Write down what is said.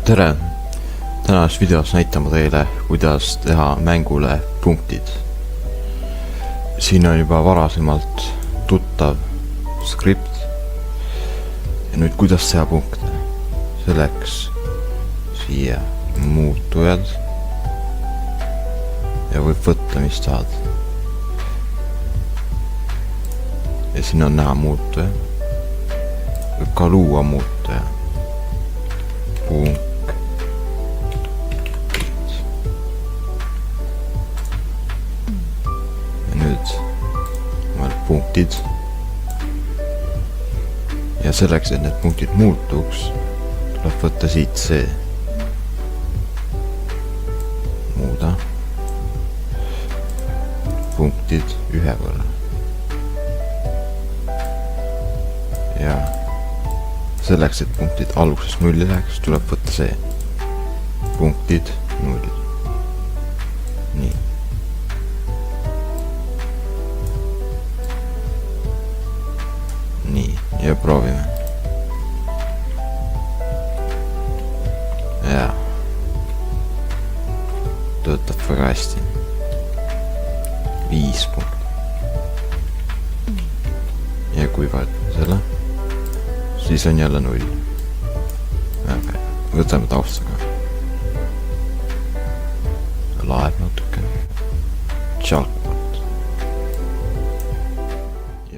tere! Tänases videos näitan ma teile, kuidas teha mängule punktid. Siin on juba varasemalt tuttav skript. Ja nüüd kuidas teha punkte. Selleks siia muutujad. Ja võib võtta, mis tahad. Ja siin on näha muutuja. Võib ka luua muutuja. Punkt. Ja nüüd on punktid. Ja selleks, et need punktid muutuks, tuleb võtta siit see. Muuda. Punktid ühe võrra. Ja selleks, et punktid alguses nulli läheks, tuleb võtta see. Punktid null. Nii. Nii, ja proovime. Jaa. Töötab väga hästi. 5 punkti. Ja kui vaatame selle, siis on jälle 0. Võtame taustaga. Laeb natuke. Tšalk.